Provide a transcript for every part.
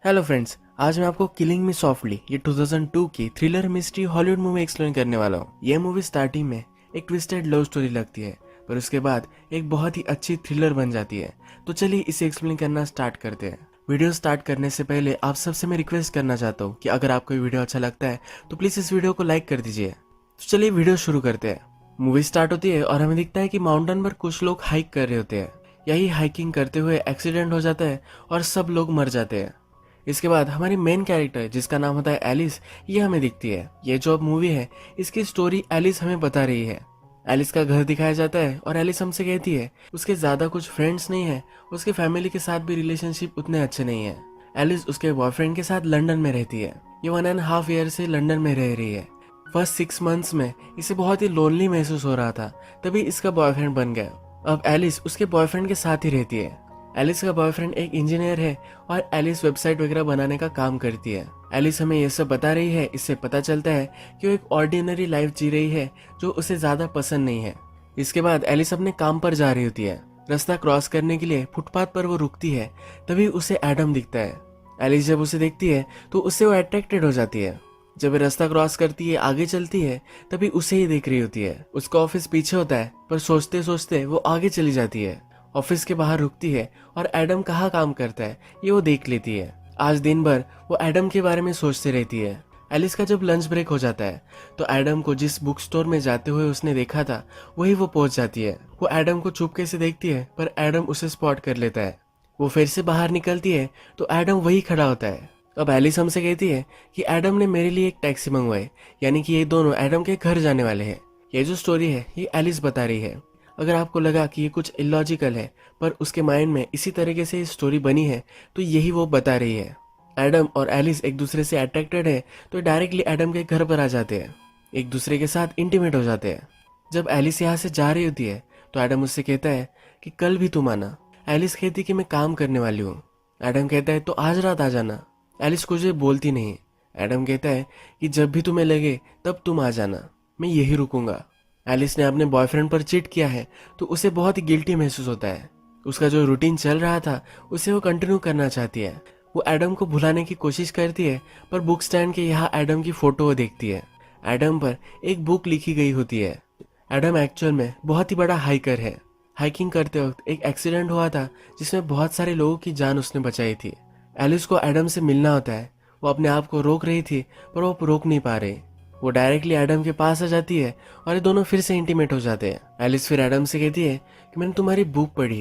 Hello friends, आज मैं आपको किलिंग मी सॉफ्टली ये 2002 की thriller mystery Hollywood movie explain करने वाला हूँ। यह मूवी स्टार्टिंग में एक ट्विस्टेड लव स्टोरी लगती है, पर उसके बाद एक बहुत ही अच्छी थ्रिलर बन जाती है। तो चलिए इसे एक्सप्लेन करना स्टार्ट करते हैं। वीडियो स्टार्ट करने से पहले आप सबसे मैं रिक्वेस्ट करना चाहता हूँ कि अगर आपको ये वीडियो अच्छा लगता है तो प्लीज इस वीडियो को लाइक कर दीजिए। तो चलिए वीडियो शुरू करते हैं। मूवी स्टार्ट होती है और हमें दिखता है कि माउंटेन पर कुछ लोग हाइक कर रहे होते हैं। यही हाइकिंग करते हुए एक्सीडेंट हो जाता है और सब लोग मर जाते हैं। इसके बाद हमारी मेन कैरेक्टर जिसका नाम होता है एलिस, ये हमें दिखती है। ये जो अब मूवी है इसकी स्टोरी एलिस हमें बता रही है। एलिस का घर दिखाया जाता है और एलिस हमसे कहती है उसके ज्यादा कुछ फ्रेंड्स नहीं है, उसके फैमिली के साथ भी रिलेशनशिप उतने अच्छे नहीं है। एलिस उसके बॉयफ्रेंड के साथ लंदन में रहती है। ये 1.5 ईयर से लंदन में रह रही है। फर्स्ट 6 मंथ्स में इसे बहुत ही लोनली महसूस हो रहा था, तभी इसका बॉयफ्रेंड बन गया। अब एलिस उसके बॉयफ्रेंड के साथ ही रहती है। एलिस का बॉयफ्रेंड एक इंजीनियर है और एलिस वेबसाइट वगैरह बनाने का काम करती है। एलिस हमें ये सब बता रही है। इससे पता चलता है कि वो एक ऑर्डिनरी लाइफ जी रही है जो उसे ज्यादा पसंद नहीं है। इसके बाद एलिस अपने काम पर जा रही होती है। रास्ता क्रॉस करने के लिए फुटपाथ पर वो रुकती है, तभी उसे एडम दिखता है। एलिस जब उसे देखती है तो उससे वो अट्रैक्टेड हो जाती है। जब वो रास्ता क्रॉस करती है, आगे चलती है, तभी उसे ही देख रही होती है। उसका ऑफिस पीछे होता है, पर सोचते सोचते वो आगे चली जाती है। ऑफिस के बाहर रुकती है और एडम कहाँ काम करता है ये वो देख लेती है। आज दिन भर वो एडम के बारे में सोचती रहती है। एलिस का जब लंच ब्रेक हो जाता है तो एडम को जिस बुक स्टोर में जाते हुए उसने देखा था वही वो पहुंच जाती है। वो एडम को चुपके से देखती है, पर एडम उसे स्पॉट कर लेता है। वो फिर से बाहर निकलती है तो एडम वही खड़ा होता है। अब एलिस हमसे कहती है कि एडम ने मेरे लिए एक टैक्सी मंगवाई, यानी कि ये दोनों एडम के घर जाने वाले हैं। ये जो स्टोरी है ये एलिस बता रही है। अगर आपको लगा कि ये कुछ इलॉजिकल है, पर उसके माइंड में इसी तरीके से स्टोरी बनी है, तो यही वो बता रही है। एडम और एलिस एक दूसरे से अट्रैक्टेड है, तो डायरेक्टली एडम के घर पर आ जाते हैं, एक दूसरे के साथ इंटीमेट हो जाते हैं। जब एलिस यहाँ से जा रही होती है तो एडम उससे कहता है कि कल भी तुम आना। एलिस कहती कि मैं काम करने वाली हूँ। एडम कहता है तो आज रात आ जाना। एलिस कुछ भी बोलती नहीं। एडम कहता है कि जब भी तुम्हें लगे तब तुम आ जाना, मैं यही रुकूंगा। एलिस ने अपने बॉयफ्रेंड पर चीट किया है तो उसे बहुत ही गिल्टी महसूस होता है। उसका जो रूटीन चल रहा था उसे वो कंटिन्यू करना चाहती है। वो एडम को भुलाने की कोशिश करती है, पर बुक स्टैंड के यहाँ एडम की फोटो वो देखती है। एडम पर एक बुक लिखी गई होती है। एडम एक्चुअल में बहुत ही बड़ा हाइकर है। हाइकिंग करते वक्त एक एक्सीडेंट हुआ था जिसमें बहुत सारे लोगों की जान उसने बचाई थी। एलिस को एडम से मिलना होता है। वो अपने आप को रोक रही थी, पर वो रोक नहीं पा रही। वो डायरेक्टली एडम के पास आ जाती है और ये दोनों फिर से इंटीमेट हो जाते हैं। एलिस फिर एडम से कहती है कि मैंने तुम्हारी बुक पढ़ी।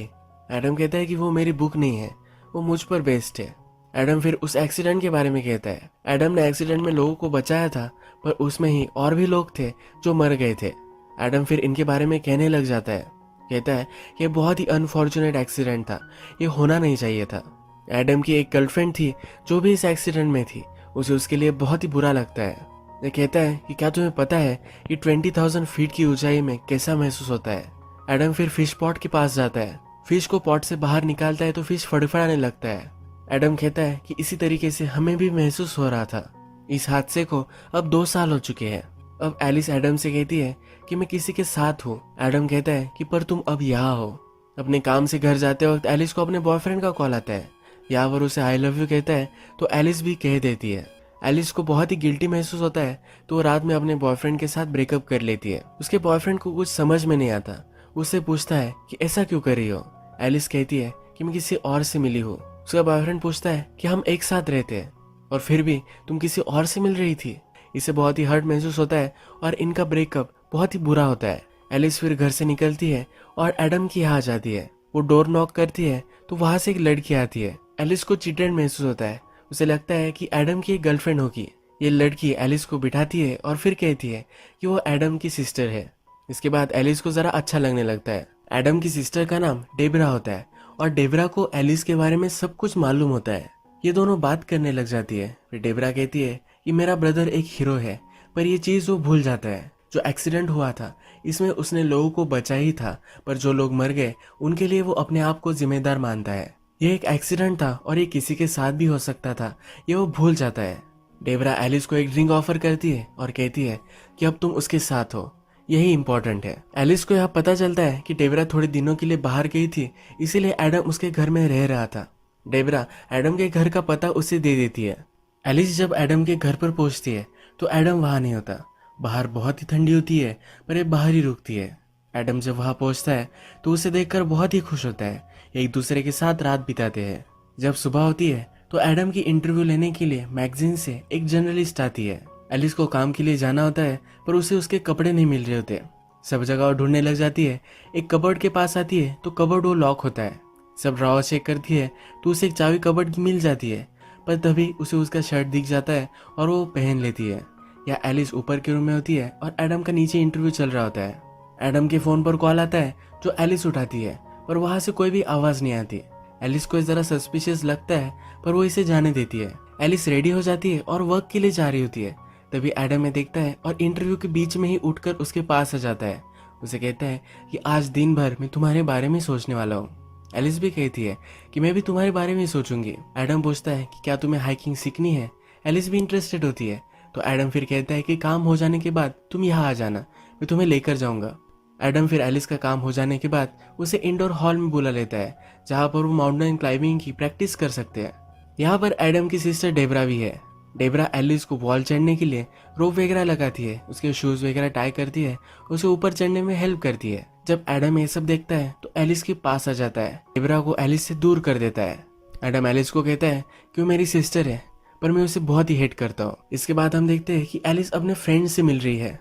एडम कहता है कि वो मेरी बुक नहीं है, वो मुझ पर बेस्ड है। एडम फिर उस एक्सीडेंट के बारे में कहता है। एडम ने एक्सीडेंट में लोगों को बचाया था, पर उसमें ही और भी लोग थे जो मर गए थे। एडम फिर इनके बारे में कहने लग जाता है। कहता है कि ये बहुत ही अनफॉर्चुनेट एक्सीडेंट था, ये होना नहीं चाहिए था। एडम की एक गर्लफ्रेंड थी जो भी इस एक्सीडेंट में थी, उसे उसके लिए बहुत ही बुरा लगता है। ये कहता है कि क्या तुम्हें पता है कि 20,000 फीट की ऊंचाई में कैसा महसूस होता है। एडम फिर फिश पॉट के पास जाता है। फिश को पॉट से बाहर निकालता है तो फिश फड़फड़ाने लगता है। एडम कहता है कि इसी तरीके से हमें भी महसूस हो रहा था। इस हादसे को अब 2 साल हो चुके हैं। अब एलिस एडम से कहती है कि मैं किसी के साथ हूँ। एडम कहता है कि पर तुम अब यहाँ हो। अपने काम से घर जाते वक्त एलिस को अपने बॉयफ्रेंड का कॉल आता है। यहाँ पर उसे आई लव यू कहता है तो एलिस भी कह देती है। एलिस को बहुत ही गिल्टी महसूस होता है, तो वो रात में अपने बॉयफ्रेंड के साथ ब्रेकअप कर लेती है। उसके बॉयफ्रेंड को कुछ समझ में नहीं आता। उससे पूछता है कि ऐसा क्यों कर रही हो। एलिस कहती है कि मैं किसी और से मिली हूँ। उसका बॉयफ्रेंड पूछता है कि हम एक साथ रहते हैं और फिर भी तुम किसी और से मिल रही थी। इसे बहुत ही हर्ट महसूस होता है और इनका ब्रेकअप बहुत ही बुरा होता है। एलिस फिर घर से निकलती है और एडम की यहाँ आ जाती है। वो डोर नॉक करती है तो वहां से एक लड़की आती है। एलिस को चिटेड महसूस होता है। उसे लगता है कि एडम की एक गर्लफ्रेंड होगी। ये लड़की एलिस को बिठाती है और फिर कहती है कि वो एडम की सिस्टर है। इसके बाद एलिस को जरा अच्छा लगने लगता है। एडम की सिस्टर का नाम डेबरा होता है और डेबरा को एलिस के बारे में सब कुछ मालूम होता है। ये दोनों बात करने लग जाती है। फिर डेबरा कहती है कि मेरा ब्रदर एक हीरो है, पर ये चीज वो भूल जाता है। जो एक्सीडेंट हुआ था इसमें उसने लोगों को बचाया ही था, पर जो लोग मर गए उनके लिए वो अपने आप को जिम्मेदार मानता है। ये एक एक्सीडेंट था और ये किसी के साथ भी हो सकता था, ये वो भूल जाता है। डेबरा एलिस को एक ड्रिंक ऑफर करती है और कहती है कि अब तुम उसके साथ हो, यही इंपॉर्टेंट है। एलिस को यहाँ पता चलता है कि डेबरा थोड़े दिनों के लिए बाहर गई थी, इसीलिए एडम उसके घर में रह रहा था। डेबरा एडम के घर का पता उसे दे देती है। एलिस जब एडम के घर पर पहुंचती है तो एडम वहां नहीं होता। बाहर बहुत ही ठंडी होती है पर ये बाहर ही रुकती है। एडम जब वहां पहुंचता है तो उसे देखकर बहुत ही खुश होता है। एक दूसरे के साथ रात बिताते हैं। जब सुबह होती है तो एडम की इंटरव्यू लेने के लिए मैगजीन से एक जर्नलिस्ट आती है। एलिस को काम के लिए जाना होता है पर उसे उसके कपड़े नहीं मिल रहे होते। सब जगह वो ढूंढने लग जाती है। एक कबर्ड के पास आती है तो कबर्ड वो लॉक होता है। सब ड्रॉवर चेक करती है तो उसे एक चाबी कबर्ड की मिल जाती है, पर तभी उसे उसका शर्ट दिख जाता है और वो पहन लेती है। या एलिस ऊपर के रूम में होती है और एडम का नीचे इंटरव्यू चल रहा होता है। एडम के फोन पर कॉल आता है जो एलिस उठाती है, पर वहां से कोई भी आवाज नहीं आती। एलिस को जरा सस्पिशियस लगता है पर वो इसे जाने देती है। एलिस रेडी हो जाती है और वर्क के लिए जा रही होती है। तभी एडम में देखता है और इंटरव्यू के बीच में ही उठकर उसके पास आ जाता है। उसे कहता है कि आज दिन भर मैं तुम्हारे बारे में सोचने वाला हूँ। एलिस भी कहती है कि मैं भी तुम्हारे बारे में सोचूंगी। एडम पूछता है कि क्या तुम्हें हाइकिंग सीखनी है। एलिस भी इंटरेस्टेड होती है तो एडम फिर कहता है कि काम हो जाने के बाद तुम यहाँ आ जाना, मैं तुम्हें लेकर जाऊंगा। एडम फिर एलिस का काम हो जाने के बाद उसे इंडोर हॉल में बुला लेता है जहाँ पर वो माउंटेन क्लाइंबिंग की प्रैक्टिस कर सकते हैं। यहाँ पर एडम की सिस्टर डेबरा भी है। डेबरा एलिस को वॉल चढ़ने के लिए रोप वगैरह लगाती है, उसके शूज वगैरह टाई करती है, उसे ऊपर चढ़ने में हेल्प करती है। जब एडम ये सब देखता है तो एलिस के पास आ जाता है। डेबरा को एलिस से दूर कर देता है। एडम एलिस को कहता है कि वो मेरी सिस्टर है पर मैं उसे बहुत ही हेट करता हूँ। इसके बाद हम देखते हैं कि एलिस अपने फ्रेंड से मिल रही है।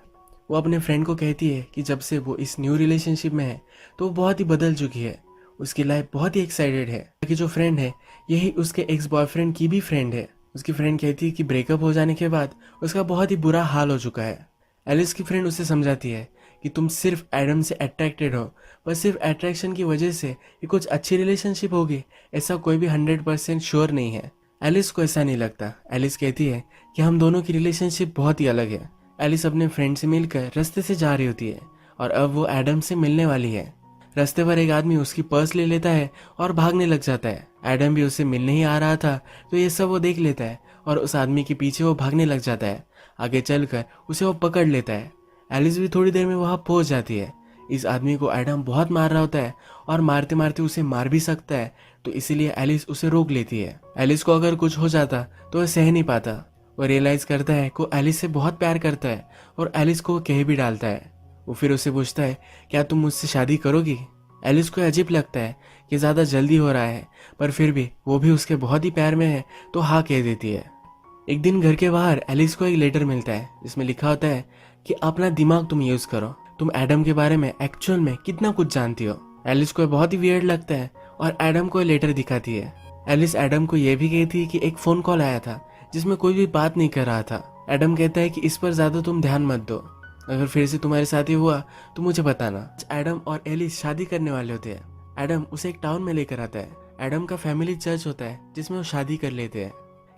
वो अपने फ्रेंड को कहती है कि जब से वो इस न्यू रिलेशनशिप में है तो वो बहुत ही बदल चुकी है। उसकी लाइफ बहुत ही एक्साइटेड है कि जो फ्रेंड है यही उसके एक्स बॉयफ्रेंड की भी फ्रेंड है। उसकी फ्रेंड कहती है कि ब्रेकअप हो जाने के बाद उसका बहुत ही बुरा हाल हो चुका है। एलिस की फ्रेंड उसे समझाती है कि तुम सिर्फ एडम से अट्रैक्टेड हो, पर सिर्फ अट्रैक्शन की वजह से ये कुछ अच्छी रिलेशनशिप होगी ऐसा कोई भी 100% श्योर नहीं है। एलिस को ऐसा नहीं लगता। एलिस कहती है कि हम दोनों की रिलेशनशिप बहुत ही अलग है। एलिस अपने फ्रेंड से मिलकर रास्ते से जा रही होती है और अब वो एडम से मिलने वाली है। रास्ते पर एक आदमी उसकी पर्स ले लेता है और भागने लग जाता है। एडम भी उससे मिलने ही आ रहा था तो ये सब वो देख लेता है और उस आदमी के पीछे वो भागने लग जाता है। आगे चलकर उसे वो पकड़ लेता है। एलिस भी थोड़ी देर में वहां पहुंच जाती है। इस आदमी को एडम बहुत मार रहा होता है और मारते मारते उसे मार भी सकता है, तो इसीलिए एलिस उसे रोक लेती है। एलिस को अगर कुछ हो जाता तो वह सह नहीं पाता। वो रियलाइज करता है कि एलिस से बहुत प्यार करता है और एलिस को कह भी डालता है। वो फिर उसे पूछता है क्या तुम मुझसे शादी करोगी। एलिस को अजीब लगता है कि ज्यादा जल्दी हो रहा है, पर फिर भी वो भी उसके बहुत ही प्यार में है तो हाँ कह देती है। एक दिन घर के बाहर एलिस को एक लेटर मिलता है जिसमें लिखा होता है कि अपना दिमाग तुम यूज करो, तुम एडम के बारे में एक्चुअल में कितना कुछ जानती हो। एलिस को बहुत ही वियर्ड लगता है और एडम को लेटर दिखाती है। एलिस एडम को यह भी कहती है कि एक फोन कॉल आया था जिसमें कोई भी बात नहीं कर रहा था। एडम कहता है कि इस पर ज्यादा तुम ध्यान मत दो, अगर फिर से तुम्हारे साथ ही हुआ तो मुझे बताना। एडम और एलिस शादी करने वाले होते हैं। एडम उसे एक टाउन में लेकर आता है। एडम का फैमिली चर्च होता है जिसमें वो शादी कर लेते हैं।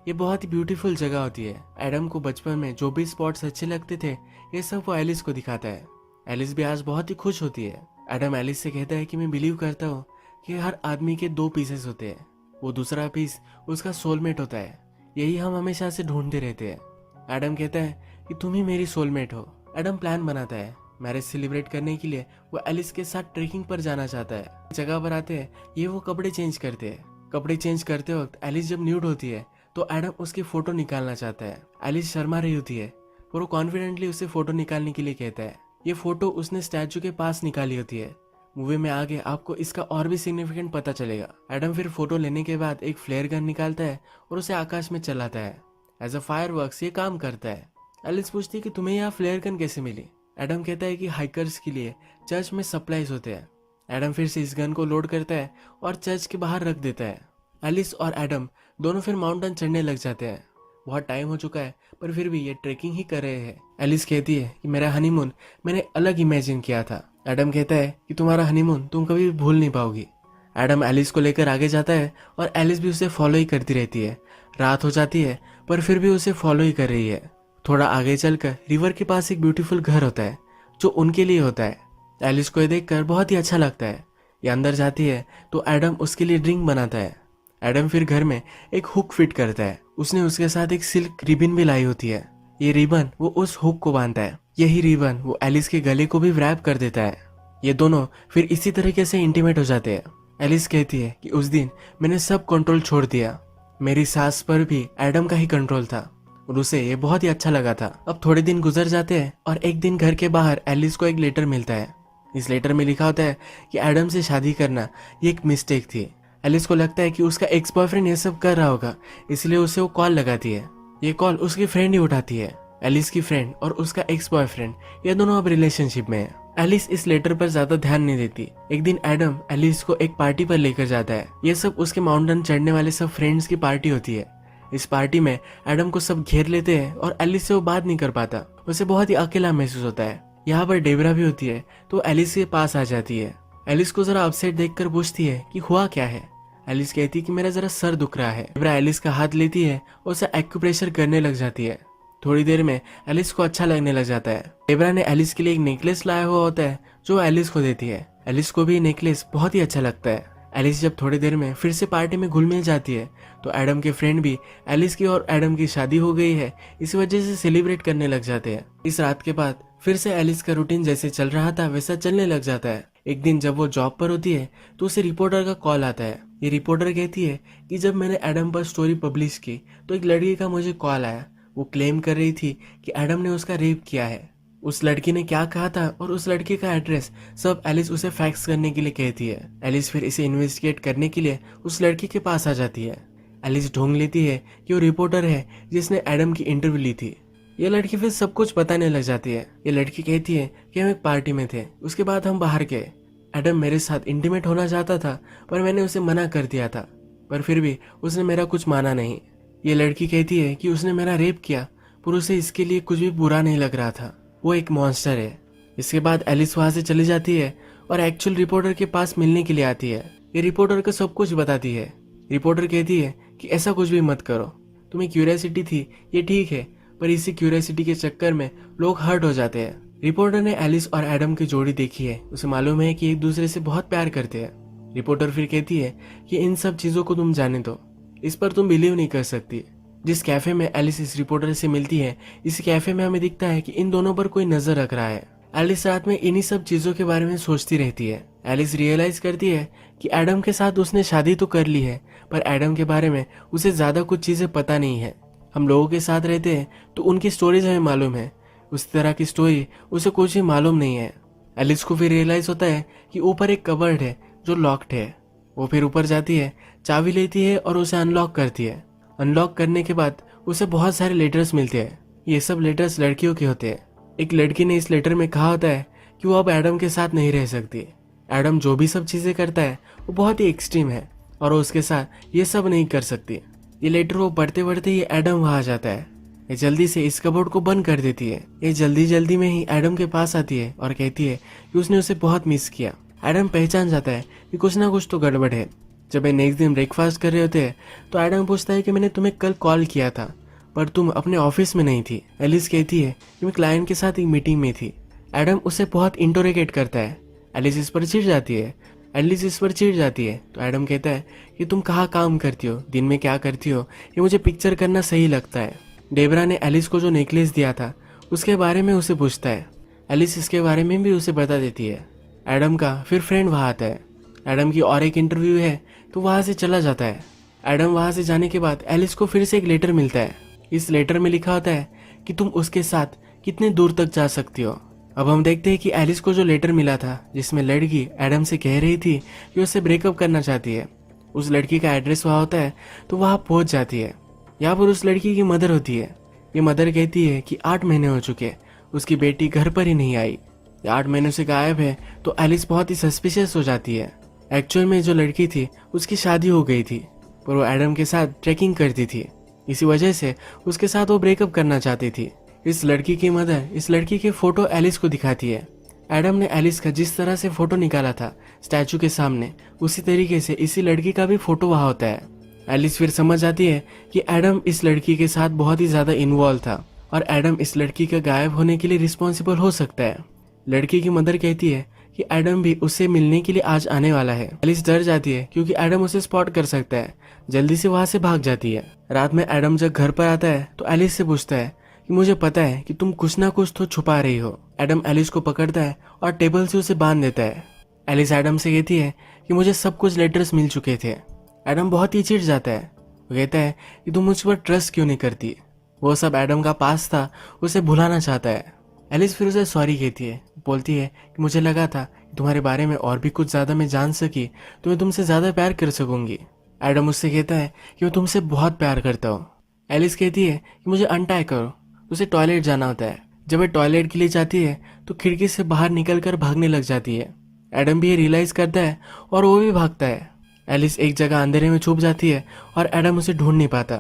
ये बहुत ही ब्यूटीफुल जगह होती है। एडम को बचपन में जो भी स्पॉट्स अच्छे लगते थे ये सब वो एलिस को दिखाता है। एलिस भी आज बहुत ही खुश होती है। एडम एलिस से कहता है कि मैं बिलीव करता हूँ कि हर आदमी के दो पीसेस होते हैं, वो दूसरा पीस उसका सोलमेट होता है, यही हम हमेशा से ढूंढते रहते हैं। एडम कहता है कि तुम ही मेरी सोलमेट हो। एडम प्लान बनाता है। मैरिज सेलिब्रेट करने के लिए वो एलिस के साथ ट्रेकिंग पर जाना चाहता है। जगह पर आते हैं ये वो कपड़े चेंज करते हैं। कपड़े चेंज करते वक्त एलिस जब न्यूड होती है तो एडम उसकी फोटो निकालना चाहता है। एलिस शर्मा रही होती है और वो कॉन्फिडेंटली उसे फोटो निकालने के लिए कहता है। ये फोटो उसने स्टैचू के पास निकाली होती है। मूवी में आगे आपको इसका और भी सिग्निफिकेंट पता चलेगा। एडम फिर फोटो लेने के बाद एक फ्लेयर गन निकालता है और उसे आकाश में चलाता है। एज अ फायरवर्क्स ये काम करता है। एलिस पूछती है कि तुम्हें यहाँ फ्लेयर गन कैसे मिली। एडम कहता है कि हाइकर्स के लिए चर्च में सप्लाईज होते हैं। एडम फिर से इस गन को लोड करता है और चर्च के बाहर रख देता है। एलिस और एडम दोनों फिर माउंटेन चढ़ने लग जाते हैं। बहुत टाइम हो चुका है पर फिर भी ये ट्रेकिंग ही कर रहे हैं। एलिस कहती है कि मेरा हनीमून मैंने अलग इमेजिन किया था। एडम कहता है कि तुम्हारा हनीमून तुम कभी भी भूल नहीं पाओगी। एडम एलिस को लेकर आगे जाता है और एलिस भी उसे फॉलो ही करती रहती है। रात हो जाती है पर फिर भी उसे फॉलो ही कर रही है। थोड़ा आगे चलकर रिवर के पास एक ब्यूटीफुल घर होता है जो उनके लिए होता है। एलिस को ये देखकर बहुत ही अच्छा लगता है। ये अंदर जाती है तो एडम उसके लिए ड्रिंक बनाता है। एडम फिर घर में एक हुक फिट करता है। उसने उसके साथ एक सिल्क रिबन भी लाई होती है। ये रिबन वो उस हुक को बांधता है। यही रिबन वो एलिस के गले को भी रैप कर देता है। ये दोनों फिर इसी तरीके से इंटीमेट हो जाते हैं। एलिस कहती है कि उस दिन मैंने सब कंट्रोल छोड़ दिया, मेरी सांस पर भी एडम का ही कंट्रोल था और उसे ये बहुत ही अच्छा लगा था। अब थोड़े दिन गुजर जाते हैं और एक दिन घर के बाहर एलिस को एक लेटर मिलता है। इस लेटर में लिखा होता है कि एडम से शादी करना ये एक मिस्टेक थी। एलिस को लगता है कि उसका एक्स बॉयफ्रेंड ये सब कर रहा होगा, इसलिए उसे वो कॉल लगाती है। ये कॉल उसकी फ्रेंड ही उठाती है। एलिस की फ्रेंड और उसका एक्स बॉयफ्रेंड ये दोनों अब रिलेशनशिप में है। एलिस इस लेटर पर ज्यादा ध्यान नहीं देती। एक दिन एडम एलिस को एक पार्टी पर लेकर जाता है। ये सब उसके माउंटेन चढ़ने वाले सब फ्रेंड्स की पार्टी होती है। इस पार्टी में एडम को सब घेर लेते हैं और एलिस से वो बात नहीं कर पाता। उसे बहुत ही अकेला महसूस होता है। यहाँ पर डेबरा भी होती है तो एलिस के पास आ जाती है। एलिस को जरा अपसेट देखकर पूछती है कि हुआ क्या है। एलिस कहती है कि मेरा जरा सर दुख रहा है। डेबरा एलिस का हाथ लेती है और उसे एक्यूप्रेशर करने लग जाती है। थोड़ी देर में एलिस को अच्छा लगने लग जाता है। डेबरा ने एलिस के लिए एक नेकलेस लाया हुआ होता है जो एलिस को देती है। एलिस को भी नेकलेस बहुत ही अच्छा लगता है। एलिस जब थोड़ी देर में फिर से पार्टी में घुल मिल जाती है तो एडम के फ्रेंड भी एलिस की और एडम की शादी हो गई है इस वजह से सेलिब्रेट करने लग जाते हैं। इस रात के बाद फिर से एलिस का रूटीन जैसे चल रहा था वैसा चलने लग जाता है। एक दिन जब वो जॉब पर होती है तो उसे रिपोर्टर का कॉल आता है। ये रिपोर्टर कहती है कि जब मैंने एडम पर स्टोरी पब्लिश की तो एक लड़की का मुझे कॉल आया। वो क्लेम कर रही थी कि एडम ने उसका रेप किया है। उस लड़की ने क्या कहा था और उस लड़की का एड्रेस सब एलिस उसे फैक्स करने के लिए कहती है। एलिस फिर इसे इन्वेस्टिगेट करने के लिए उस लड़की के पास आ जाती है। एलिस ढूंढ लेती है कि वो रिपोर्टर है जिसने एडम की इंटरव्यू ली थी। ये लड़की फिर सब कुछ बताने लग जाती है। ये लड़की कहती है कि हम एक पार्टी में थे, उसके बाद हम बाहर गए। एडम मेरे साथ इंटीमेट होना चाहता था पर मैंने उसे मना कर दिया था, पर फिर भी उसने मेरा कुछ माना नहीं। ये लड़की कहती है कि उसने मेरा रेप किया पर उसे इसके लिए कुछ भी बुरा नहीं लग रहा था, वो एक मॉन्स्टर है। इसके बाद एलिस वहां से चली जाती है और एक्चुअल रिपोर्टर के पास मिलने के लिए आती है। ये रिपोर्टर को सब कुछ बताती है। रिपोर्टर कहती है कि ऐसा कुछ भी मत करो, तुम्हें क्यूरियोसिटी थी ये ठीक है, पर इसी क्यूरियोसिटी के चक्कर में लोग हर्ट हो जाते हैं। रिपोर्टर ने एलिस और एडम की जोड़ी देखी है, उसे मालूम है कि एक दूसरे से बहुत प्यार करते हैं। रिपोर्टर फिर कहती है कि इन सब चीजों को तुम जाने दो, इस पर तुम बिलीव नहीं कर सकती। जिस कैफे में एलिस इस रिपोर्टर से मिलती है, इस कैफे में हमें दिखता है कि इन दोनों पर कोई नजर रख रहा है। एलिस रात में इन्हीं सब चीजों के बारे में सोचती रहती है। एलिस रियलाइज करती है कि एडम के साथ उसने शादी तो कर ली है पर एडम के बारे में उसे ज्यादा कुछ चीजें पता नहीं है। हम लोगों के साथ रहते हैं तो उनकी स्टोरीज हमें मालूम है, उस तरह की स्टोरी उसे कुछ भी मालूम नहीं है। एलिस को फिर रियलाइज होता है कि ऊपर एक कबर्ड है जो लॉक्ड है। वो फिर ऊपर जाती है, चाबी लेती है और उसे अनलॉक करती है। अनलॉक करने के बाद उसे बहुत सारे लेटर्स मिलते हैं। ये सब लेटर्स लड़कियों के होते हैं। एक लड़की ने इस लेटर में कहा होता है कि वो अब एडम के साथ नहीं रह सकती। एडम जो भी सब चीजें करता है वो बहुत ही एक्सट्रीम है और वो उसके साथ ये सब नहीं कर सकती। ये लेटर वो पढ़ते पढ़ते ही एडम वहां आ जाता है। ये जल्दी से इस कबोर्ड को बंद कर देती है। ये जल्दी जल्दी में ही एडम के पास आती है और कहती है कि उसने उसे बहुत मिस किया। एडम पहचान जाता है कि कुछ ना कुछ तो गड़बड़ है। जब वे नेक्स्ट दिन ब्रेकफास्ट कर रहे होते हैं तो एडम पूछता है कि मैंने तुम्हें कल कॉल किया था पर तुम अपने ऑफिस में नहीं थी। एलिस कहती है कि मैं क्लाइंट के साथ एक मीटिंग में थी। एडम उसे बहुत इंटरोगेट करता है। एलिस इस पर चिढ़ जाती है तो एडम कहता है कि तुम कहाँ काम करती हो, दिन में क्या करती हो, ये मुझे पिक्चर करना सही लगता है। डेबरा ने एलिस को जो नेकलेस दिया था उसके बारे में उसे पूछता है। एलिस इसके बारे में भी उसे बता देती है। एडम का फिर फ्रेंड वहां आता है। एडम की और एक इंटरव्यू है तो वहां से चला जाता है। एडम वहां से जाने के बाद एलिस को फिर से एक लेटर मिलता है। इस लेटर में लिखा होता है कि तुम उसके साथ कितने दूर तक जा सकती हो। अब हम देखते हैं कि एलिस को जो लेटर मिला था जिसमें लड़की एडम से कह रही थी कि उससे ब्रेकअप करना चाहती है, उस लड़की का एड्रेस वहां होता है तो वहां पहुंच जाती है। यहाँ पर उस लड़की की मदर होती है। ये मदर कहती है कि 8 महीने हो चुके, उसकी बेटी घर पर ही नहीं आई, 8 महीनों से गायब है। तो एलिस बहुत ही सस्पिशियस हो जाती है। एक्चुअल में जो लड़की थी उसकी शादी हो गई थी पर वो एडम के साथ ट्रैकिंग करती थी, इसी वजह से उसके साथ वो ब्रेकअप करना चाहती थी। इस लड़की की मदर इस लड़की के फोटो एलिस को दिखाती है। एडम ने एलिस का जिस तरह से फोटो निकाला था स्टैचू के सामने, उसी तरीके से इसी लड़की का भी फोटो वहां होता है। एलिस फिर समझ जाती है कि एडम इस लड़की के साथ बहुत ही ज्यादा इन्वॉल्व था और एडम इस लड़की के गायब होने के लिए रिस्पॉन्सिबल हो सकता है। लड़की की मदर कहती है कि एडम भी उससे मिलने के लिए आज आने वाला है। एलिस डर जाती है क्योंकि एडम उसे स्पॉट कर सकता है। जल्दी से वहां से भाग जाती है। रात में एडम जब घर पर आता है तो एलिस से पूछता है कि मुझे पता है कि तुम कुछ ना कुछ तो छुपा रही हो। एडम एलिस को पकड़ता है और टेबल से उसे बांध देता है। एलिस एडम से कहती है कि मुझे सब कुछ लेटर्स मिल चुके थे। एडम बहुत ही चिढ़ जाता है। वो कहता है कि तुम मुझ पर ट्रस्ट क्यों नहीं करती। वो सब एडम का पास था, उसे भुलाना चाहता है। एलिस फिर उसे सॉरी कहती है, बोलती है कि मुझे लगा था कि तुम्हारे बारे में और भी कुछ ज़्यादा मैं जान सकी तो मैं तुमसे ज़्यादा प्यार कर सकूंगी। एडम उससे कहता है कि मैं तुमसे बहुत प्यार करता हूँ। एलिस कहती है कि मुझे अनटाई करो। उसे टॉयलेट जाना होता है। जब वह टॉयलेट के लिए जाती है तो खिड़की से बाहर निकलकर भागने लग जाती है। एडम भी ये रियलाइज करता है और वो भी भागता है। एलिस एक जगह अंधेरे में छुप जाती है और एडम उसे ढूंढ नहीं पाता।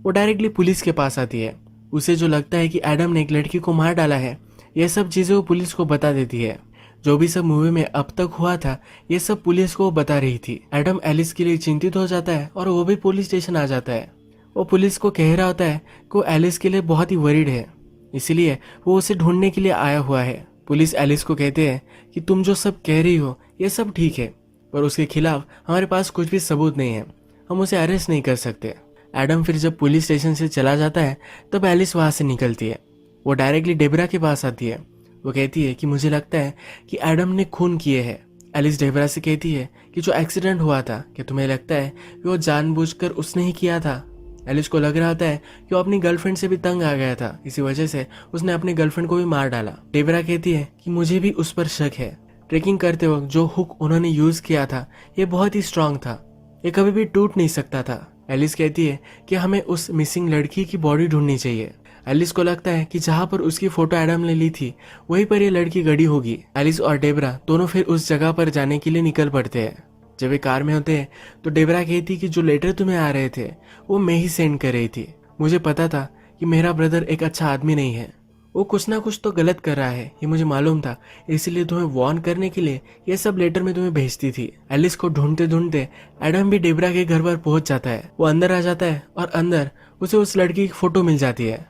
वो डायरेक्टली पुलिस के पास आती है। उसे जो लगता है कि एडम ने एक लड़की को मार डाला है, यह सब चीज़ें वो पुलिस को बता देती है। जो भी सब मूवी में अब तक हुआ था ये सब पुलिस को बता रही थी। एडम एलिस के लिए चिंतित हो जाता है और वो भी पुलिस स्टेशन आ जाता है। वो पुलिस को कह रहा होता है कि वो एलिस के लिए बहुत ही वरीड है, इसलिए वो उसे ढूंढने के लिए आया हुआ है। पुलिस एलिस को कहते हैं कि तुम जो सब कह रही हो ये सब ठीक है, पर उसके खिलाफ हमारे पास कुछ भी सबूत नहीं है, हम उसे अरेस्ट नहीं कर सकते। एडम फिर जब पुलिस स्टेशन से चला जाता है तब एलिस वहां से निकलती है। वो डायरेक्टली डेबरा के पास आती है। वो कहती है कि मुझे लगता है कि एडम ने खून किए है। एलिस डेबरा से कहती है कि जो एक्सीडेंट हुआ था, क्या तुम्हें लगता है कि वो जानबूझकर उसने ही किया था। एलिस को लग रहा होता है कि वो अपनी गर्लफ्रेंड से भी तंग आ गया था, इसी वजह से उसने अपनी गर्लफ्रेंड को भी मार डाला। डेबरा कहती है कि मुझे भी उस पर शक है। ट्रेकिंग करते वक्त जो हुक उन्होंने यूज किया था ये बहुत ही स्ट्रांग था, ये कभी भी टूट नहीं सकता था। एलिस कहती है कि हमें उस मिसिंग लड़की की बॉडी ढूंढनी चाहिए। एलिस को लगता है कि जहां पर उसकी फोटो एडम ने ली थी वहीं पर ये लड़की गड़ी होगी। एलिस और डेबरा दोनों फिर उस जगह पर जाने के लिए निकल पड़ते हैं। जब वे कार में होते हैं तो डेबरा कहती कि जो लेटर तुम्हें आ रहे थे वो मैं ही सेंड कर रही थी। मुझे पता था कि मेरा ब्रदर एक अच्छा आदमी नहीं है, वो कुछ ना कुछ तो गलत कर रहा है, ये मुझे मालूम था, इसलिए तुम्हें वार्न करने के लिए ये सब लेटर में तुम्हें भेजती थी। एलिस को ढूंढते ढूंढते एडम भी डेबरा के घर पर पहुंच जाता है। वो अंदर आ जाता है और अंदर उसे उस लड़की की फोटो मिल जाती है।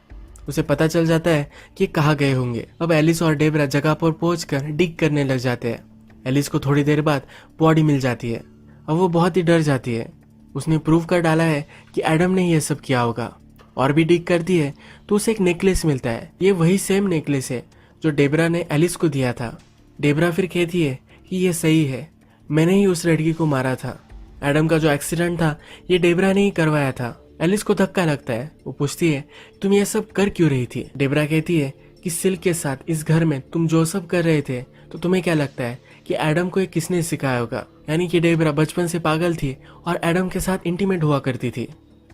उसे पता चल जाता है कि कहाँ गए होंगे। अब एलिस और डेबरा जगह पर पहुंचकर डिग करने लग जाते हैं। एलिस को थोड़ी देर बाद बॉडी मिल जाती है। अब वो बहुत ही डर जाती है। उसने प्रूव कर डाला है कि एडम ने यह सब किया होगा। और भी डिग करती है तो उसे एक नेकलेस मिलता है। ये वही सेम नेकलेस है जो डेबरा ने एलिस को दिया था। डेबरा फिर कहती है कि ये सही है, मैंने ही उस लड़की को मारा था। एडम का जो एक्सीडेंट था ये डेबरा ने ही करवाया था। एलिस को धक्का लगता है। वो पूछती है तुम ये सब कर क्यों रही थी। डेबरा कहती है कि सिल्क के साथ इस घर में तुम जो सब कर रहे थे तो तुम्हें क्या लगता है कि एडम को ये किसने सिखाया होगा। यानी कि डेबरा बचपन से पागल थी और एडम के साथ इंटीमेट हुआ करती थी।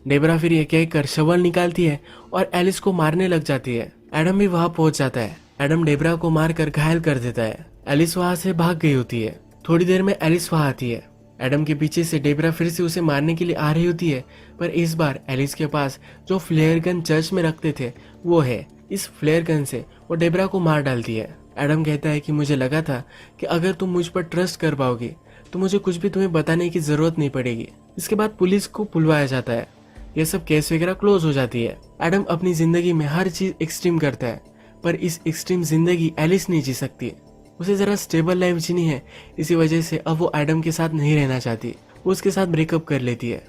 डेबरा फिर ये कहकर शवल निकालती है और एलिस को मारने लग जाती है। एडम भी वहां पहुंच जाता है। एडम डेबरा को मारकर घायल कर देता है। एलिस वहां से भाग गई होती है। थोड़ी देर में एलिस वहां आती है। एडम के पीछे से डेबरा फिर से उसे मारने के लिए आ रही होती है, पर इस बार एलिस के पास जो फ्लेयर गन चर्च में रखते थे वो है। इस फ्लेयर गन से वो डेबरा को मार डालती है। एडम कहता है कि मुझे लगा था कि अगर तुम मुझ पर ट्रस्ट कर पाओगी तो मुझे कुछ भी तुम्हें बताने की जरूरत नहीं पड़ेगी। इसके बाद पुलिस को बुलवाया जाता है। यह सब केस वगैरह क्लोज हो जाती है। एडम अपनी जिंदगी में हर चीज एक्सट्रीम करता है, पर इस एक्सट्रीम जिंदगी एलिस नहीं जी सकती। उसे जरा स्टेबल लाइफ जीनी है, इसी वजह से अब वो एडम के साथ नहीं रहना चाहती। वो उसके साथ ब्रेकअप कर लेती है।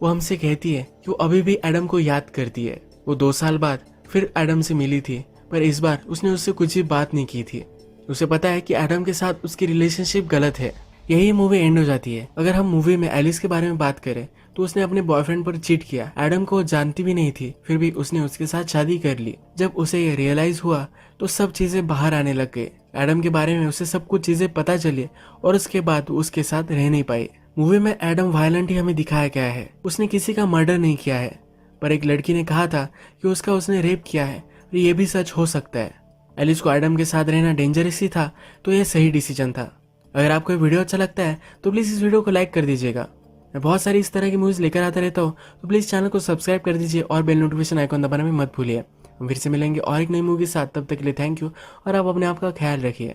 वो हमसे कहती है कि वो अभी भी एडम को याद करती है। वो 2 साल बाद फिर एडम से मिली थी, पर इस बार उसने उससे कुछ भी बात नहीं की थी। उसे पता है कि एडम के साथ उसकी रिलेशनशिप गलत है। यही मूवी एंड हो जाती है। अगर हम मूवी में एलिस के बारे में बात करें तो उसने अपने बॉयफ्रेंड पर चीट किया। एडम को जानती भी नहीं थी, फिर भी उसने उसके साथ शादी कर ली। जब उसे ये रियलाइज हुआ तो सब चीजें बाहर आने लग गई। एडम के बारे में उसे सब कुछ चीजें पता चली और उसके बाद वो उसके साथ रह नहीं पाई। मूवी में एडम वायलेंट ही हमें दिखाया गया है। उसने किसी का मर्डर नहीं किया है, पर एक लड़की ने कहा था कि उसने रेप किया है। ये भी सच हो सकता है। एलिस को एडम के साथ रहना डेंजरस ही था, तो यह सही डिसीजन था। अगर आपको ये वीडियो अच्छा लगता है तो प्लीज़ इस वीडियो को लाइक कर दीजिएगा। मैं बहुत सारी इस तरह की मूवीज़ लेकर आता रहता हूँ, तो प्लीज़ चैनल को सब्सक्राइब कर दीजिए और बेल नोटिफिकेशन आइकॉन दबाना भी मत भूलिए। हम फिर से मिलेंगे और एक नई मूवी के साथ। तब तक के लिए थैंक यू और आप अपने आप का ख्याल रखिए।